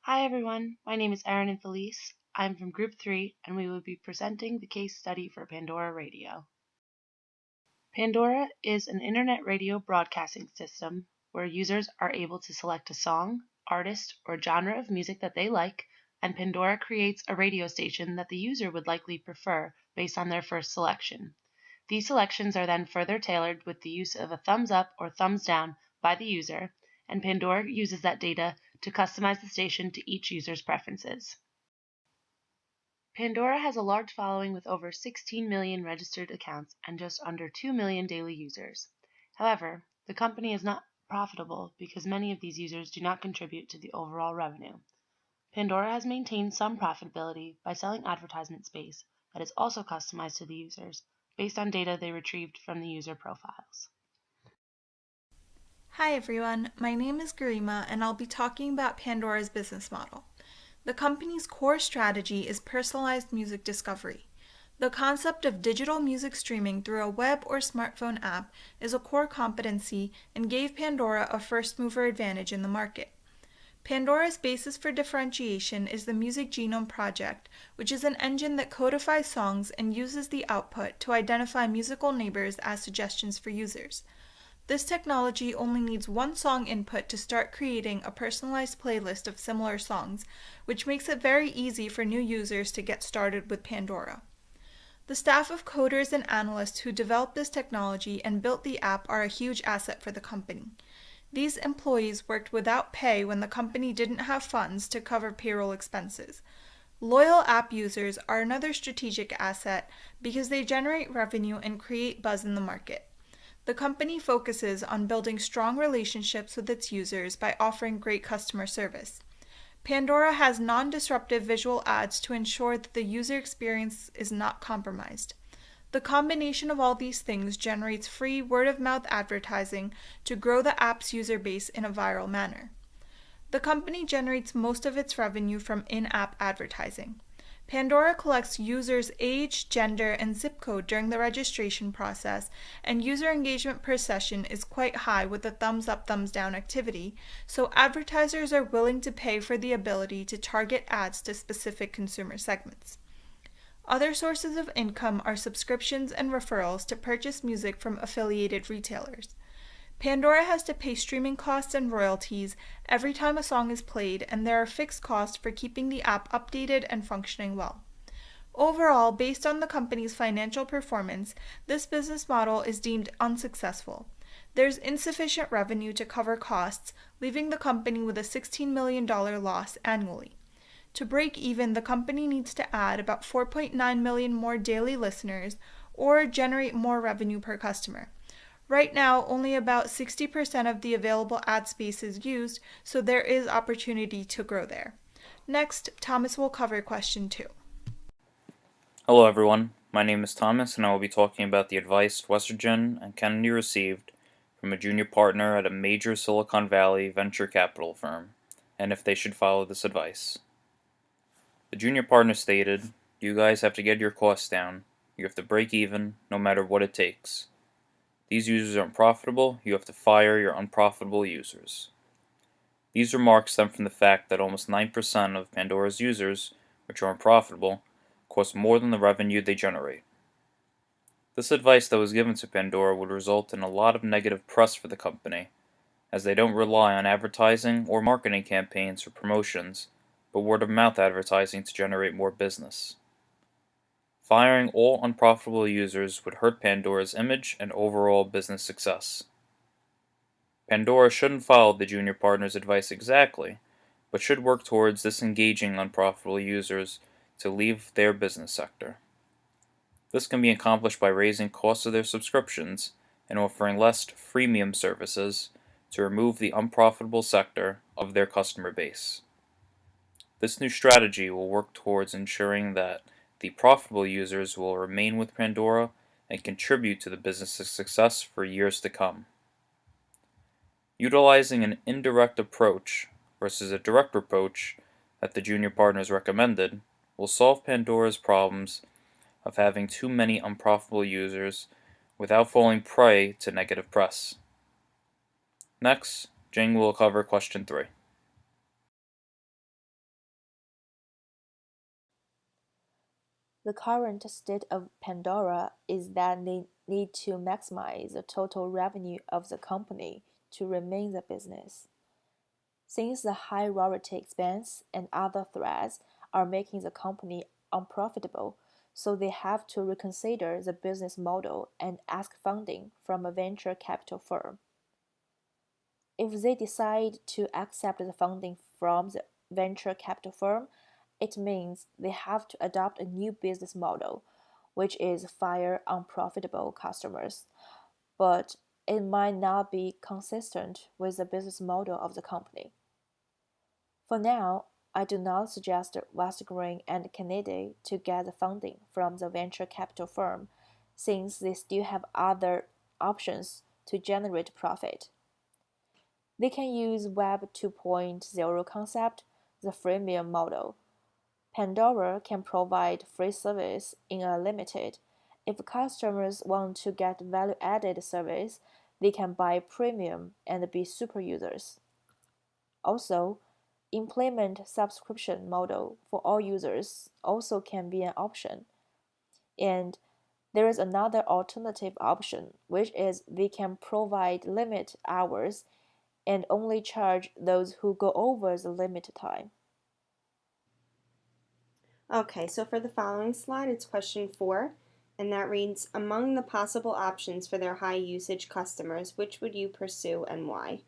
Hi everyone, my name is Erin and Felice. I'm from Group 3 and we will be presenting the case study for Pandora Radio. Pandora is an internet radio broadcasting system where users are able to select a song, artist, or genre of music that they like, and Pandora creates a radio station that the user would likely prefer based on their first selection. These selections are then further tailored with the use of a thumbs up or thumbs down by the user, and Pandora uses that data to customize the station to each user's preferences. Pandora has a large following with over 16 million registered accounts and just under 2 million daily users. However, the company is not profitable because many of these users do not contribute to the overall revenue. Pandora has maintained some profitability by selling advertisement space that is also customized to the users based on data they retrieved from the user profiles. Hi everyone, my name is Garima and I'll be talking about Pandora's business model. The company's core strategy is personalized music discovery. The concept of digital music streaming through a web or smartphone app is a core competency and gave Pandora a first mover advantage in the market. Pandora's basis for differentiation is the Music Genome Project, which is an engine that codifies songs and uses the output to identify musical neighbors as suggestions for users. This technology only needs one song input to start creating a personalized playlist of similar songs, which makes it very easy for new users to get started with Pandora. The staff of coders and analysts who developed this technology and built the app are a huge asset for the company. These employees worked without pay when the company didn't have funds to cover payroll expenses. Loyal app users are another strategic asset because they generate revenue and create buzz in the market. The company focuses on building strong relationships with its users by offering great customer service. Pandora has non-disruptive visual ads to ensure that the user experience is not compromised. The combination of all these things generates free word-of-mouth advertising to grow the app's user base in a viral manner. The company generates most of its revenue from in-app advertising. Pandora collects users' age, gender, and zip code during the registration process, and user engagement per session is quite high with the thumbs up, thumbs down activity, so advertisers are willing to pay for the ability to target ads to specific consumer segments. Other sources of income are subscriptions and referrals to purchase music from affiliated retailers. Pandora has to pay streaming costs and royalties every time a song is played, and there are fixed costs for keeping the app updated and functioning well. Overall, based on the company's financial performance, this business model is deemed unsuccessful. There's insufficient revenue to cover costs, leaving the company with a $16 million loss annually. To break even, the company needs to add about 4.9 million more daily listeners or generate more revenue per customer. Right now, only about 60% of the available ad space is used, so there is opportunity to grow there. Next, Thomas will cover question 2. Hello everyone, my name is Thomas and I will be talking about the advice Western and Kennedy received from a junior partner at a major Silicon Valley venture capital firm, and if they should follow this advice. The junior partner stated, "You guys have to get your costs down. You have to break even, no matter what it takes. These users are unprofitable, you have to fire your unprofitable users." These remarks stem from the fact that almost 9% of Pandora's users, which are unprofitable, cost more than the revenue they generate. This advice that was given to Pandora would result in a lot of negative press for the company, as they don't rely on advertising or marketing campaigns or promotions, but word-of-mouth advertising to generate more business. Firing all unprofitable users would hurt Pandora's image and overall business success. Pandora shouldn't follow the junior partner's advice exactly, but should work towards disengaging unprofitable users to leave their business sector. This can be accomplished by raising costs of their subscriptions and offering less freemium services to remove the unprofitable sector of their customer base. This new strategy will work towards ensuring that the profitable users will remain with Pandora and contribute to the business's success for years to come. Utilizing an indirect approach versus a direct approach that the junior partners recommended will solve Pandora's problems of having too many unprofitable users without falling prey to negative press. Next, Jing will cover question 3. The current state of Pandora is that they need to maximize the total revenue of the company to remain the business. Since the high royalty expense and other threats are making the company unprofitable, so they have to reconsider the business model and ask funding from a venture capital firm. If they decide to accept the funding from the venture capital firm, it means they have to adopt a new business model, which is fire unprofitable customers, but it might not be consistent with the business model of the company. For now, I do not suggest Westgreen and Kennedy to get the funding from the venture capital firm, since they still have other options to generate profit. They can use Web 2.0 concept, the freemium model. Pandora can provide free service in a limited. If customers want to get value-added service, they can buy premium and be super users. Also, implement subscription model for all users also can be an option. And there is another alternative option, which is they can provide limit hours and only charge those who go over the limit time. Okay, so for the following slide, it's question 4, and that reads, among the possible options for their high usage customers, which would you pursue and why?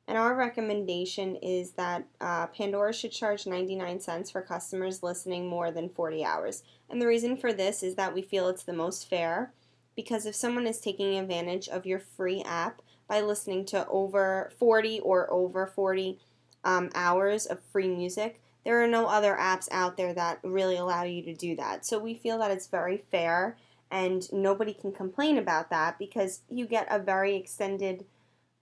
And our recommendation is that Pandora should charge 99 cents for customers listening more than 40 hours. And the reason for this is that we feel it's the most fair, because if someone is taking advantage of your free app by listening to over 40 or over 40 hours of free music, there are no other apps out there that really allow you to do that. So we feel that it's very fair, and nobody can complain about that because you get a very extended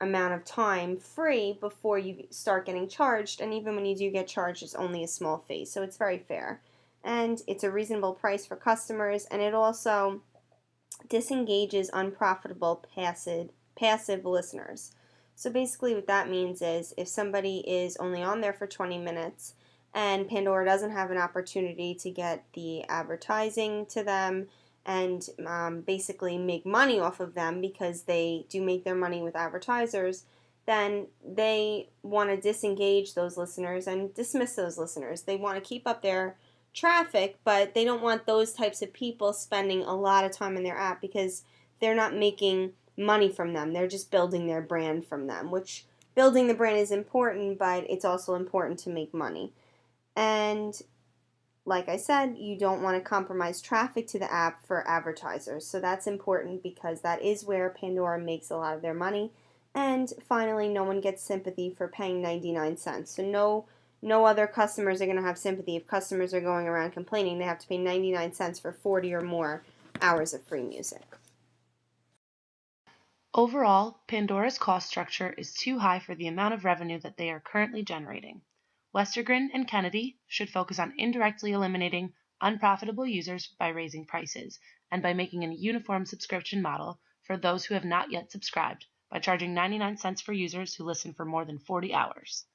amount of time free before you start getting charged, and even when you do get charged, it's only a small fee. So it's very fair, and it's a reasonable price for customers, and it also disengages unprofitable passive listeners. So basically what that means is if somebody is only on there for 20 minutes and Pandora doesn't have an opportunity to get the advertising to them and basically make money off of them, because they do make their money with advertisers, then they want to disengage those listeners and dismiss those listeners. They want to keep up their traffic, but they don't want those types of people spending a lot of time in their app because they're not making money from them. They're just building their brand from them, which building the brand is important, but it's also important to make money. And like I said, you don't want to compromise traffic to the app for advertisers. So that's important because that is where Pandora makes a lot of their money. And finally, no one gets sympathy for paying 99 cents. So no other customers are going to have sympathy if customers are going around complaining they have to pay 99 cents for 40 or more hours of free music. Overall, Pandora's cost structure is too high for the amount of revenue that they are currently generating. Westergren and Kennedy should focus on indirectly eliminating unprofitable users by raising prices and by making a uniform subscription model for those who have not yet subscribed by charging 99 cents for users who listen for more than 40 hours.